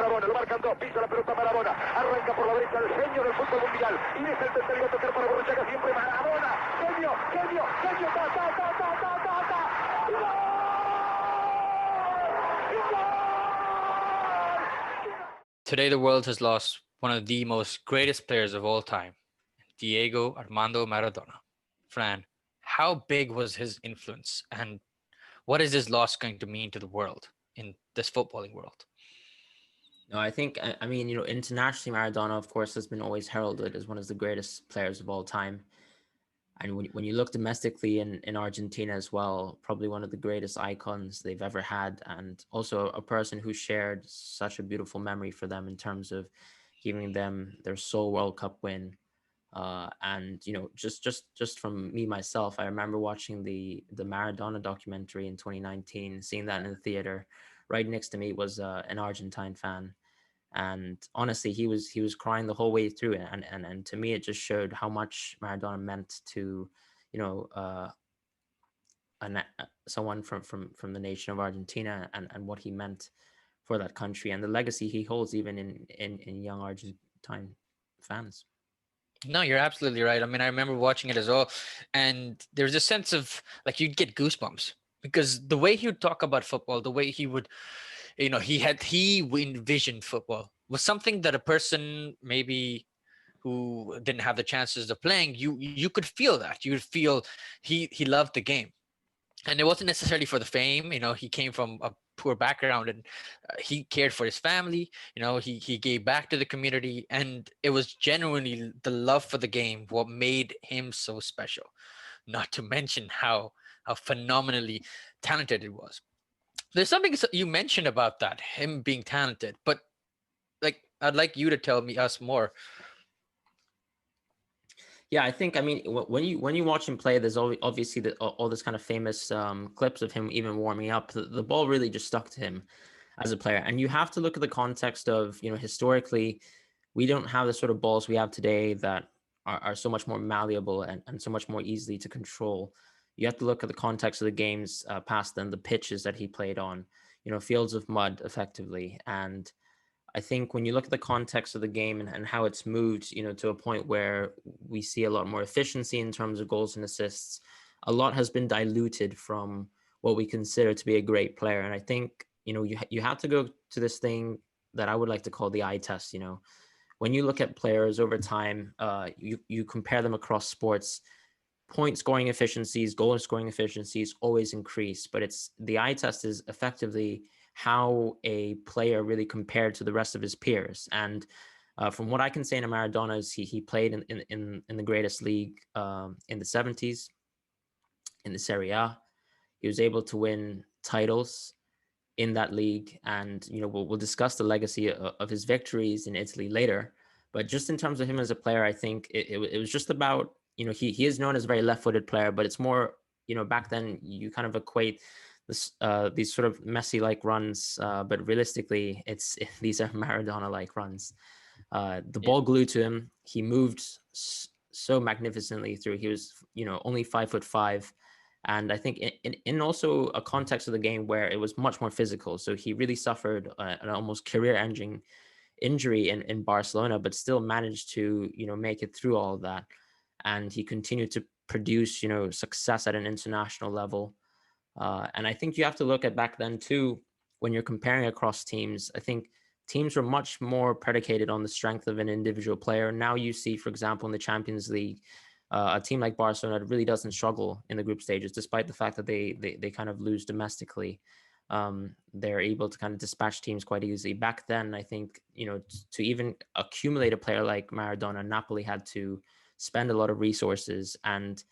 Maradona, lo marcan dos, pisa la pelota Maradona, arranca por la derecha el genio del fútbol mundial, y es el tercero a tocar para Borruchaga, siempre Maradona, genio, ta, ta, ta, ta, ta, ta, ta, Today, the world has lost one of the most greatest players of all time, Diego Armando Maradona. Fran, how big was his influence, and what is this loss going to mean to the world in this footballing world? No, I think, I mean, internationally, Maradona, of course, has been always heralded as one of the greatest players of all time. And when you look domestically in Argentina as well, probably one of the greatest icons they've ever had, and also a person who shared such a beautiful memory for them in terms of giving them their sole World Cup win. And just from me myself, I remember watching the Maradona documentary in 2019, seeing that in the theater. Right next to me was an Argentine fan, and honestly, he was crying the whole way through it. And to me, it just showed how much Maradona meant to, you know, someone from the nation of Argentina, and what he meant for that country and the legacy he holds even in young Argentine fans. No, you're absolutely right. I mean, I remember watching it as well, and there's a sense of like you'd get goosebumps because the way he would talk about football, the way he would, he envisioned football was something that a person maybe who didn't have the chances of playing, you could feel that. You would feel he loved the game, and it wasn't necessarily for the fame. He came from a poor background, and he cared for his family. He gave back to the community, and it was genuinely the love for the game what made him so special. Not to mention how phenomenally talented it was. There's something you mentioned about that, him being talented, but like I'd like you to tell me us more. Yeah, I think, I mean, when you watch him play, there's obviously all this kind of famous clips of him even warming up. The ball really just stuck to him as a player, and you have to look at the context of, historically, we don't have the sort of balls we have today that are so much more malleable and so much more easily to control. You have to look at the context of the games past then, the pitches that he played on, fields of mud, effectively. And I think when you look at the context of the game and how it's moved, to a point where we see a lot more efficiency in terms of goals and assists, a lot has been diluted from what we consider to be a great player. And I think, you have to go to this thing that I would like to call the eye test. When you look at players over time, you compare them across sports, point scoring efficiencies, goal scoring efficiencies always increase, but it's the eye test is effectively how a player really compared to the rest of his peers. And from what I can say in Maradona is he played in the greatest league in the 70s, in the Serie A. He was able to win titles in that league, and we'll discuss the legacy of his victories in Italy later. But just in terms of him as a player, I think it was just about, he is known as a very left-footed player, but it's more, back then you kind of equate this these sort of Messi-like runs, but realistically, these are Maradona-like runs. The ball glued to him. He moved so magnificently through. He was, only 5'5", and I think in also a context of the game where it was much more physical. So he really suffered an almost career-ending injury in Barcelona, but still managed to, make it through all of that. And he continued to produce, success at an international level. And I think you have to look at back then too, when you're comparing across teams. I think teams were much more predicated on the strength of an individual player. Now you see, for example, in the Champions League, a team like Barcelona really doesn't struggle in the group stages, despite the fact that they kind of lose domestically. They're able to kind of dispatch teams quite easily. Back then, I think, to even accumulate a player like Maradona, Napoli had to spend a lot of resources, and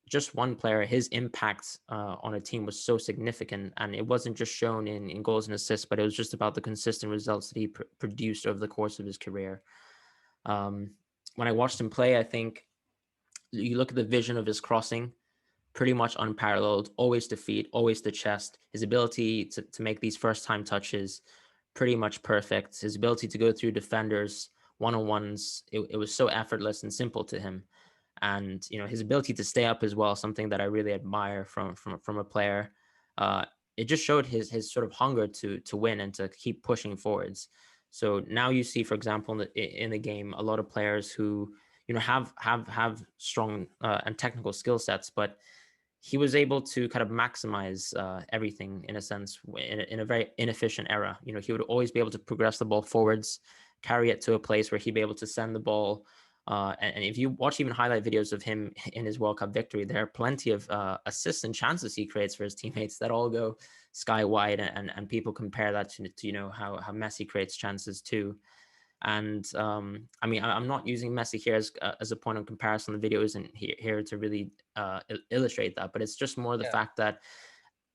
just one player, his impact on a team was so significant, and it wasn't just shown in goals and assists, but it was just about the consistent results that he produced over the course of his career. When I watched him play, I think you look at the vision of his crossing, pretty much unparalleled, always to feet, always to chest. His ability to make these first-time touches, pretty much perfect. His ability to go through defenders, one-on-ones, it was so effortless and simple to him. And his ability to stay up as well, something that I really admire from a player. it just showed his sort of hunger to win and to keep pushing forwards. So now you see, for example, in the game, a lot of players who have strong and technical skill sets, but he was able to kind of maximize everything in a sense in a very inefficient era. He would always be able to progress the ball forwards, carry it to a place where he'd be able to send the ball. And if you watch even highlight videos of him in his World Cup victory, there are plenty of assists and chances he creates for his teammates that all go sky wide, and people compare that to how Messi creates chances too. And I mean, I'm not using Messi here as a point of comparison. The video isn't here to really illustrate that, but it's just more the fact that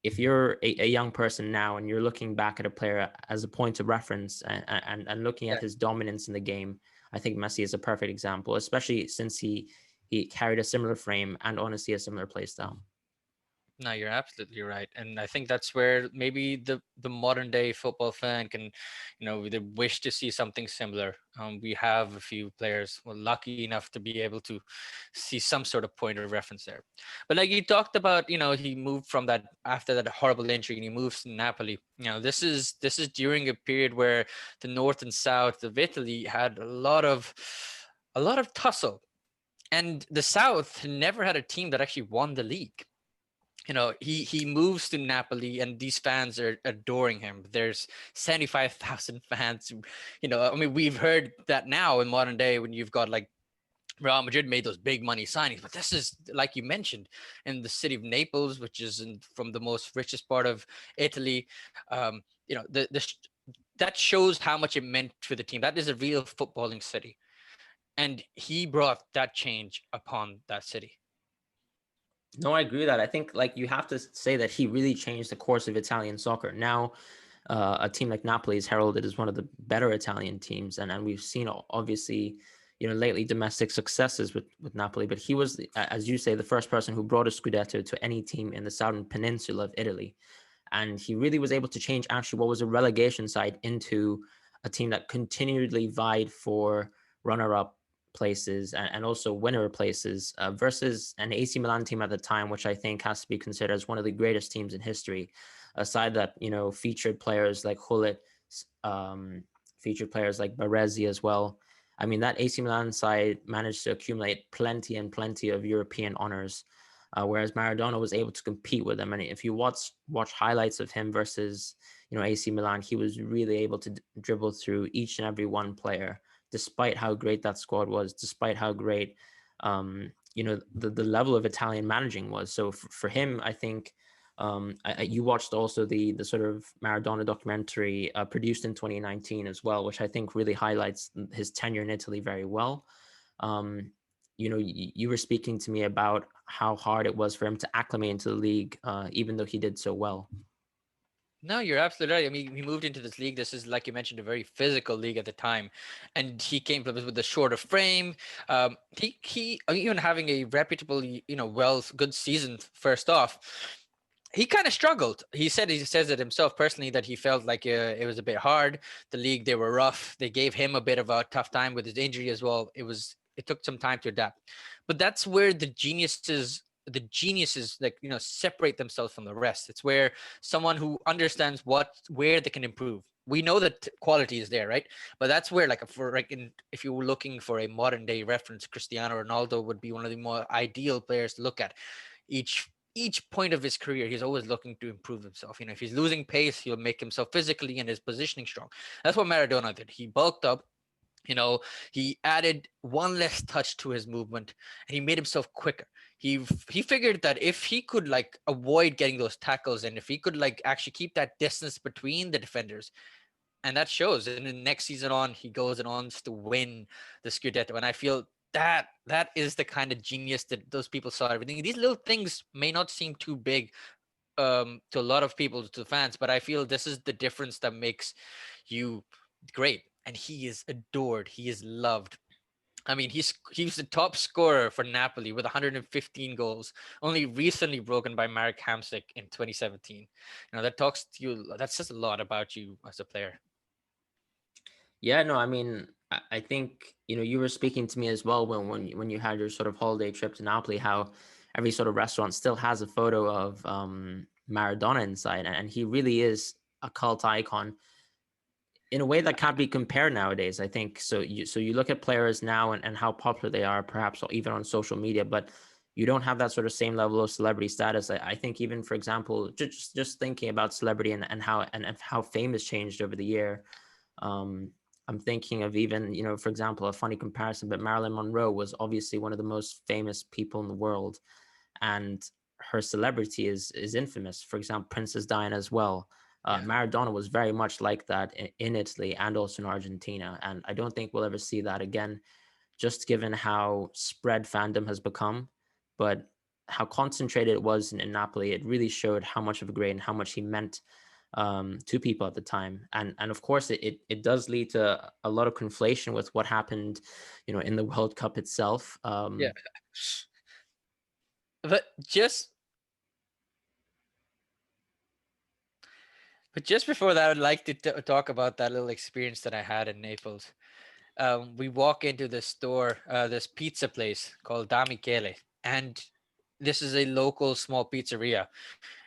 if you're a young person now and you're looking back at a player as a point of reference and looking at his dominance in the game, I think Messi is a perfect example, especially since he carried a similar frame and honestly a similar play style. No, you're absolutely right, and I think that's where maybe the modern day football fan can, they wish to see something similar. We have a few players, well, lucky enough to be able to see some sort of point of reference there. But like you talked about, he moved from that after that horrible injury, and he moves to Napoli. This is during a period where the north and south of Italy had a lot of tussle, and the south never had a team that actually won the league. He moves to Napoli, and these fans are adoring him. There's 75,000 fans I mean, we've heard that now in modern day when you've got like Real Madrid made those big money signings, but this is, like you mentioned, in the city of Naples, which is from the most richest part of Italy. That shows how much it meant for the team. That is a real footballing city, and he brought that change upon that city. No, I agree with that. I think like you have to say that he really changed the course of Italian soccer. Now, a team like Napoli is heralded as one of the better Italian teams, and we've seen obviously, lately domestic successes with Napoli. But he was, as you say, the first person who brought a Scudetto to any team in the southern peninsula of Italy, and he really was able to change actually what was a relegation side into a team that continually vied for runner-up places and also winner places versus an AC Milan team at the time, which I think has to be considered as one of the greatest teams in history. A side that featured players like Hullet, featured players like Baresi as well. I mean, that AC Milan side managed to accumulate plenty and plenty of European honors, whereas Maradona was able to compete with them. And if you watch highlights of him versus AC Milan, he was really able to dribble through each and every one player, despite how great that squad was, despite how great the level of Italian managing was. So for him, I think you watched also the sort of Maradona documentary produced in 2019 as well, which I think really highlights his tenure in Italy very well. You were speaking to me about how hard it was for him to acclimate into the league, even though he did so well. No, you're absolutely right. I mean, he moved into this league. This is, like you mentioned, a very physical league at the time, and he came from with a shorter frame. He even having a reputable, good season first off. He kind of struggled. He says it himself personally that he felt like it was a bit hard. The league, they were rough. They gave him a bit of a tough time with his injury as well. It took some time to adapt, but that's where the geniuses like separate themselves from the rest. It's where someone who understands where they can improve. We know that quality is there, right? But that's where, like, if you were looking for a modern day reference, Cristiano Ronaldo would be one of the more ideal players to look at. Each point of his career, he's always looking to improve himself. If he's losing pace, he'll make himself physically and his positioning strong. That's what Maradona did. He bulked up. He added one less touch to his movement, and he made himself quicker. He figured that if he could like avoid getting those tackles, and if he could like actually keep that distance between the defenders, and that shows. And then next season on, he goes and on to win the Scudetto. And I feel that is the kind of genius that those people saw everything. These little things may not seem too big to a lot of people, to the fans, but I feel this is the difference that makes you great. And he is adored. He is loved. I mean, he's the top scorer for Napoli with 115 goals, only recently broken by Marek Hamsik in 2017. That says a lot about you as a player. Yeah, no, I mean, I think you were speaking to me as well when you had your sort of holiday trip to Napoli, how every sort of restaurant still has a photo of Maradona inside, and he really is a cult icon in a way that can't be compared nowadays. I think so. You look at players now and how popular they are, perhaps even on social media, but you don't have that sort of same level of celebrity status. I think even, for example, just thinking about celebrity and how fame has changed over the year. Um, I'm thinking of even, for example, a funny comparison, but Marilyn Monroe was obviously one of the most famous people in the world, and her celebrity is infamous. For example, Princess Diana as well. Yeah. Maradona was very much like that in Italy and also in Argentina, and I don't think we'll ever see that again, just given how spread fandom has become. But how concentrated it was in Napoli, it really showed how much of a great and how much he meant to people at the time. And of course, it does lead to a lot of conflation with what happened, in the World Cup itself. Yeah. But just but just before that, I would like to talk about that little experience that I had in Naples. We walk into this store, this pizza place called Da Michele, and this is a local small pizzeria.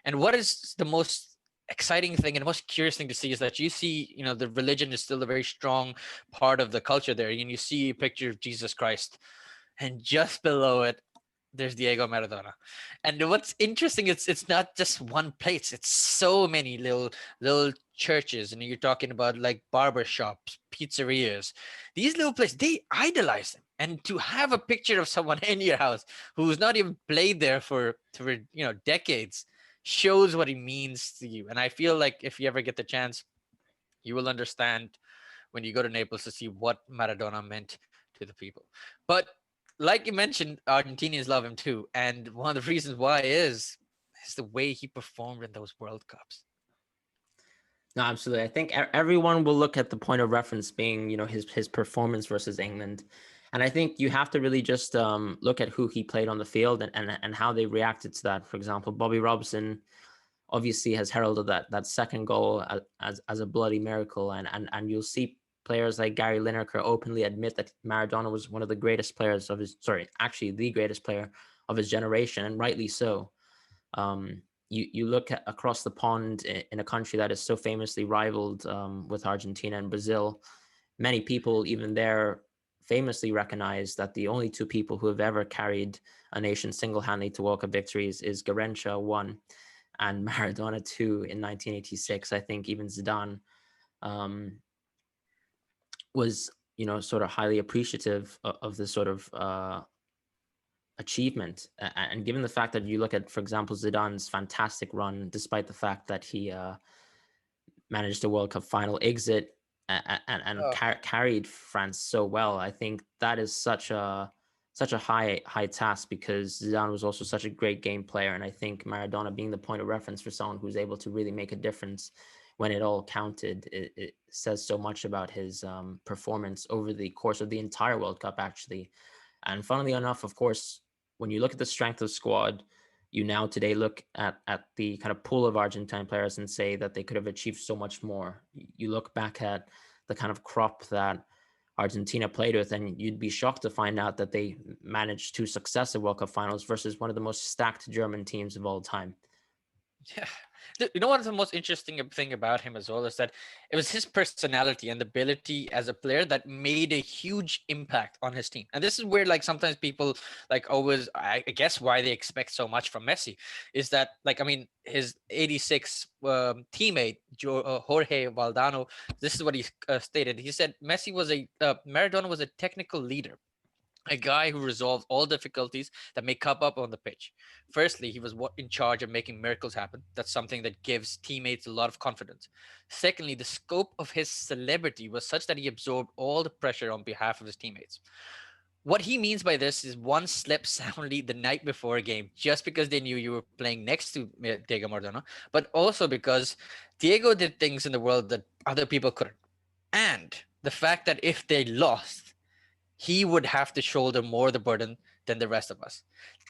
And what is the most exciting thing and most curious thing to see is that you see, the religion is still a very strong part of the culture there. And you see a picture of Jesus Christ, and just below it, there's Diego Maradona. And what's interesting, it's not just one place. It's so many little churches, and you're talking about like barber shops, pizzerias. These little places, they idolize him. And to have a picture of someone in your house who's not even played there for decades shows what he means to you. And I feel like if you ever get the chance, you will understand when you go to Naples to see what Maradona meant to the people. But like you mentioned, Argentinians love him too, and one of the reasons why is the way he performed in those World Cups. No, absolutely. I think everyone will look at the point of reference being, his performance versus England, and I think you have to really just look at who he played on the field and how they reacted to that. For example, Bobby Robson obviously has heralded that second goal as a bloody miracle, and you'll see players like Gary Lineker openly admit that Maradona was one of the greatest players of his, actually the greatest player of his generation, and rightly so. You look at across the pond in a country that is so famously rivaled with Argentina and Brazil. Many people, even there, famously recognize that the only two people who have ever carried a nation single-handedly to World Cup victories is Garrincha, one, and Maradona, two, in 1986. I think even Zidane was, sort of highly appreciative of this sort of achievement. And given the fact that you look at, for example, Zidane's fantastic run, despite the fact that he managed a World Cup final exit and Oh, carried France so well, I think that is such a high task, because Zidane was also such a great game player, and I think Maradona being the point of reference for someone who's able to really make a difference when it all counted, it says so much about his performance over the course of the entire World Cup, actually. And funnily enough, of course, when you look at the strength of the squad, you now today look at the kind of pool of Argentine players and say that they could have achieved so much more. You look back at the kind of crop that Argentina played with, and you'd be shocked to find out that they managed two successive World Cup finals versus one of the most stacked German teams of all time. yeah. You know what's the most interesting thing about him as well is that it was his personality and ability as a player that made a huge impact on his team. And this is where like sometimes people like always, I guess why they expect so much from Messi is that like, I mean, his 86 teammate, Jorge Valdano, this is what he stated. He said Maradona was a technical leader, a guy who resolved all difficulties that may come up on the pitch. Firstly, he was in charge of making miracles happen. That's something that gives teammates a lot of confidence. Secondly, the scope of his celebrity was such that he absorbed all the pressure on behalf of his teammates. What he means by this is one slept soundly the night before a game just because they knew you were playing next to Diego Maradona, but also because Diego did things in the world that other people couldn't. And the fact that if they lost, he would have to shoulder more of the burden than the rest of us.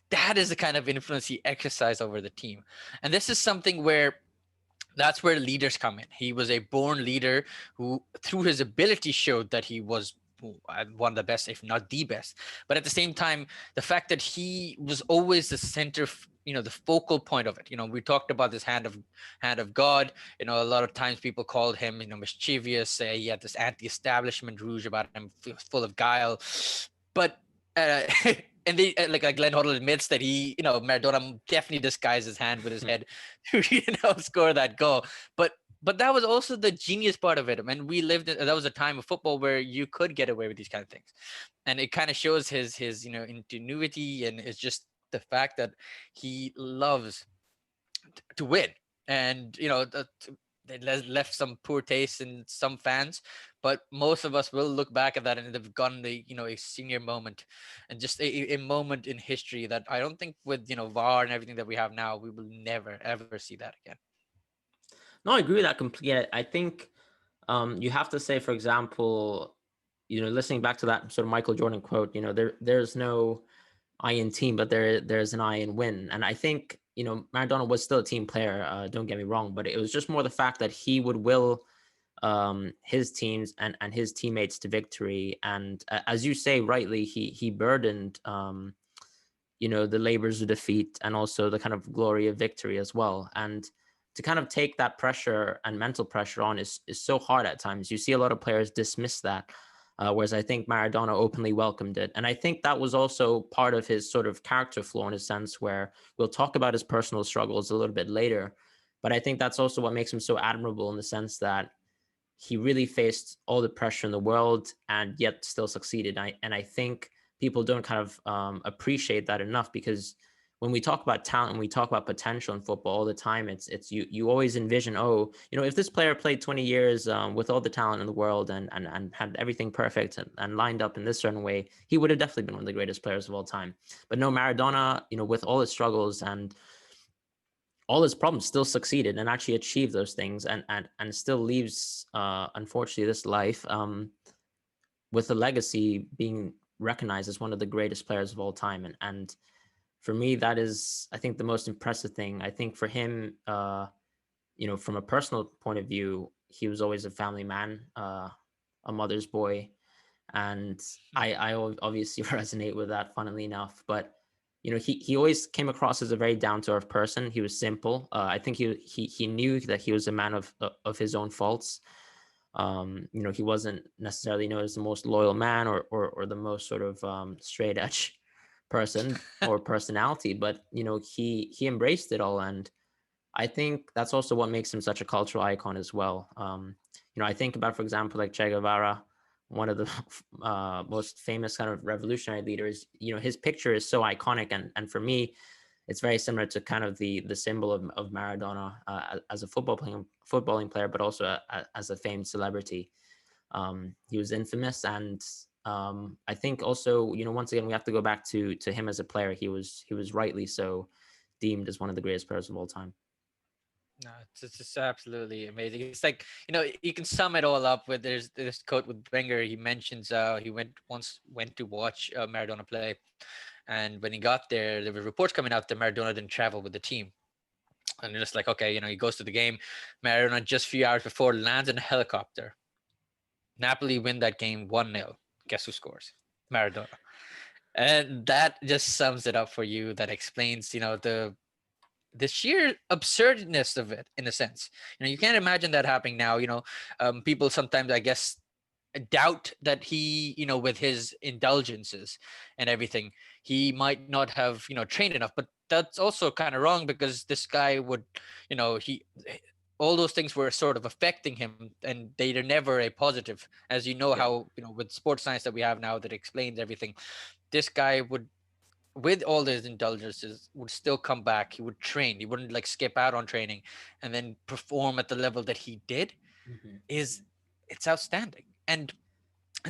That is the kind of influence he exercised over the team. And this is something where that's where leaders come in. He was a born leader who, through his ability, showed that he was one of the best, if not the best. But at the same time, the fact that he was always the center the focal point of it. We talked about this hand of God. A lot of times people called him, mischievous. He had this anti-establishment rouge about him, full of guile. But and like Glenn Hoddle admits that Maradona definitely disguised his hand with his head to score that goal. But that was also the genius part of it. I mean, that was a time of football where you could get away with these kind of things, and it kind of shows his ingenuity, and it's just the fact that he loves to win. And they left some poor taste in some fans, but most of us will look back at that and they've gotten a senior moment, and just a moment in history that I don't think with VAR and everything that we have now, we will never ever see that again. No, I agree with that completely. I think you have to say, for example, listening back to that sort of Michael Jordan quote, there's no I in team, but there's an I in win. And I think, Maradona was still a team player, don't get me wrong, but it was just more the fact that he would will his teams and his teammates to victory. And as you say rightly, he burdened the labors of defeat and also the kind of glory of victory as well. And to kind of take that pressure and mental pressure on is so hard at times. You see a lot of players dismiss that, whereas I think Maradona openly welcomed it. And I think that was also part of his sort of character flaw, in a sense, where we'll talk about his personal struggles a little bit later. But I think that's also what makes him so admirable, in the sense that he really faced all the pressure in the world and yet still succeeded. And I think people don't kind of appreciate that enough, because when we talk about talent and we talk about potential in football all the time, it's you always envision, if this player played 20 years with all the talent in the world and had everything perfect and lined up in this certain way, he would have definitely been one of the greatest players of all time. But no, Maradona, with all his struggles and all his problems, still succeeded and actually achieved those things, and still leaves, unfortunately, this life with a legacy being recognized as one of the greatest players of all time. And for me, that is, I think, the most impressive thing. I think for him, from a personal point of view, he was always a family man, a mother's boy. And I obviously resonate with that, funnily enough. But, he always came across as a very down-to-earth person. He was simple. I think he knew that he was a man of his own faults. He wasn't necessarily known as the most loyal man or the most sort of straight edge person or personality, but he embraced it all. And I think that's also what makes him such a cultural icon as well. I think about, for example, like Che Guevara, one of the most famous kind of revolutionary leaders. His picture is so iconic, and for me, it's very similar to kind of the symbol of Maradona, as a footballing player, but also as a famed celebrity. He was infamous, and I think also, once again, we have to go back to him as a player. He was rightly so deemed as one of the greatest players of all time. No, it's just absolutely amazing. It's like, you can sum it all up with, there's this quote with Wenger. He mentions he went to watch Maradona play, and when he got there were reports coming out that Maradona didn't travel with the team. And they're just like, okay, he goes to the game. Maradona, just a few hours before, lands in a helicopter. Napoli win that game 1-0. Guess who scores? Maradona. And that just sums it up for you. That explains, the sheer absurdness of it, in a sense. You can't imagine that happening now. People sometimes, I guess, doubt that he, with his indulgences and everything, he might not have, trained enough. But that's also kind of wrong, because this guy would, he all those things were sort of affecting him, and they are never a positive, as how, with sports science that we have now that explains everything. This guy would, with all his indulgences, would still come back. He would train. He wouldn't like skip out on training and then perform at the level that he did. Mm-hmm. It's outstanding. And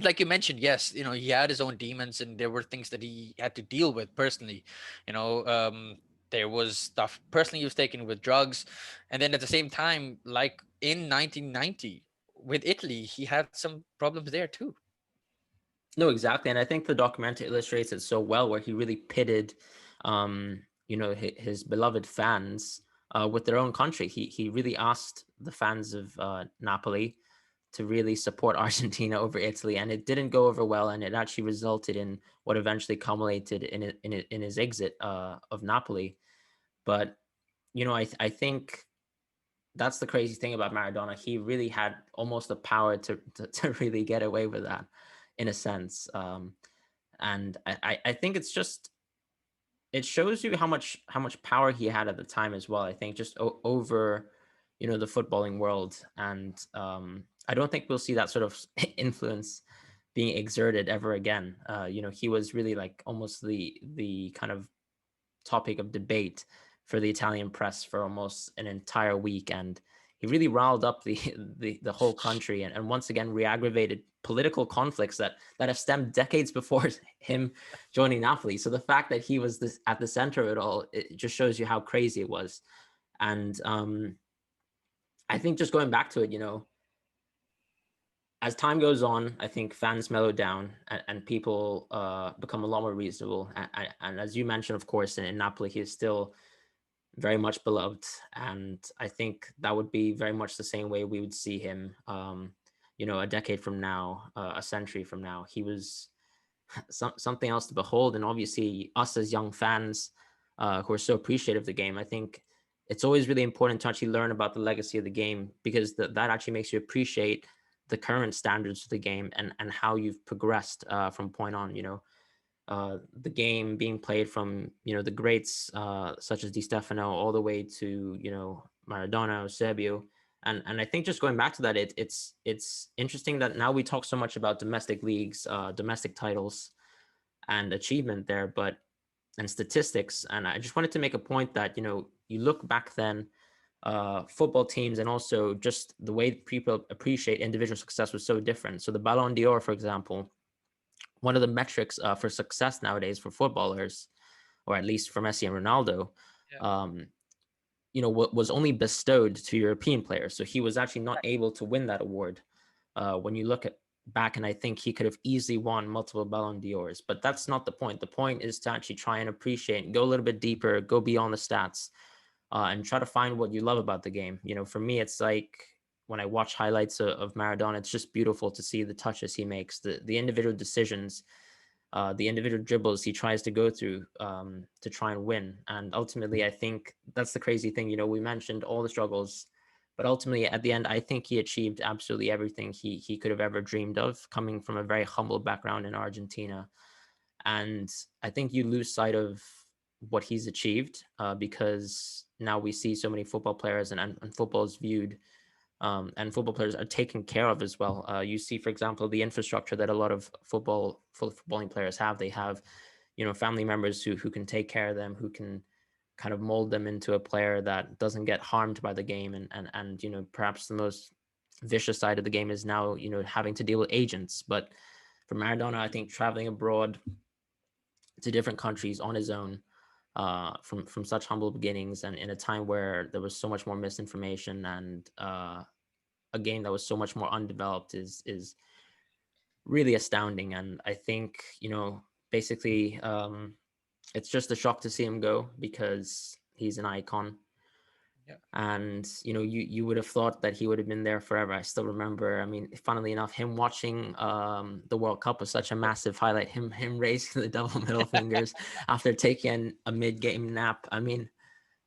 like you mentioned, yes, he had his own demons, and there were things that he had to deal with personally. There was stuff personally he was taking with drugs, and then at the same time, like in 1990 with Italy, he had some problems there too. No, exactly. And I think the documentary illustrates it so well, where he really pitted, his beloved fans with their own country. He really asked the fans of Napoli to really support Argentina over Italy, and it didn't go over well, and it actually resulted in what eventually culminated in his exit of Napoli. But I think that's the crazy thing about Maradona. He really had almost the power to really get away with that, in a sense. And I think it's just, it shows you how much power he had at the time as well. I think just over, the footballing world. And I don't think we'll see that sort of influence being exerted ever again. He was really like almost the kind of topic of debate for the Italian press for almost an entire week, and he really riled up the the whole country, and once again re-aggravated political conflicts that have stemmed decades before him joining Napoli. So the fact that he was at the center of it all, it just shows you how crazy it was. And I think just going back to it, as time goes on, I think fans mellow down, and people become a lot more reasonable. And as you mentioned, of course, in Napoli, he is still very much beloved. And I think that would be very much the same way we would see him, a decade from now, a century from now. He was something else to behold. And obviously, us as young fans who are so appreciative of the game, I think it's always really important to actually learn about the legacy of the game, because that actually makes you appreciate the current standards of the game, and how you've progressed from point on. The game being played from the greats such as Di Stefano all the way to Maradona, Eusebio. And I think just going back to that, it's interesting that now we talk so much about domestic leagues, domestic titles, and achievement there, and statistics. And I just wanted to make a point that you look back then, football teams, and also just the way people appreciate individual success was so different. So the Ballon d'Or, for example, one of the metrics for success nowadays for footballers, or at least for Messi and Ronaldo, was only bestowed to European players. So he was actually not able to win that award. When you look back, and I think he could have easily won multiple Ballon d'Ors, but that's not the point. The point is to actually try and appreciate, go a little bit deeper, go beyond the stats, and try to find what you love about the game. For me, it's like when I watch highlights of Maradona, it's just beautiful to see the touches he makes, the individual decisions, the individual dribbles he tries to go through to try and win. And ultimately, I think that's the crazy thing. We mentioned all the struggles, but ultimately at the end, I think he achieved absolutely everything he could have ever dreamed of, coming from a very humble background in Argentina. And I think you lose sight of what he's achieved because now we see so many football players, and football is viewed and football players are taken care of as well. You see, for example, the infrastructure that a lot of footballing players have. They have, family members who can take care of them, who can kind of mold them into a player that doesn't get harmed by the game. And perhaps the most vicious side of the game is now, having to deal with agents. But for Maradona, I think traveling abroad to different countries on his own, from such humble beginnings, and in a time where there was so much more misinformation, and a game that was so much more undeveloped, is really astounding. And I think basically it's just a shock to see him go, because he's an icon. Yeah. And you would have thought that he would have been there forever. I still remember, I mean, funnily enough, him watching the World Cup was such a massive highlight. Him raising the double middle fingers after taking a mid-game nap. I mean,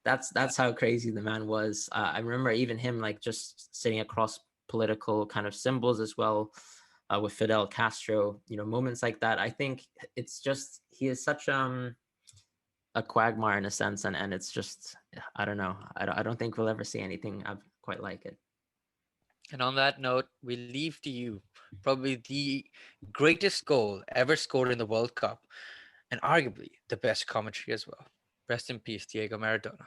that's how crazy the man was. I remember even him like just sitting across political kind of symbols as well, with Fidel Castro. Moments like that. I think it's just, he is such a quagmire in a sense, and it's just, I don't know. I don't think we'll ever see anything quite like it. And on that note, we leave to you probably the greatest goal ever scored in the World Cup, and arguably the best commentary as well. Rest in peace, Diego Maradona.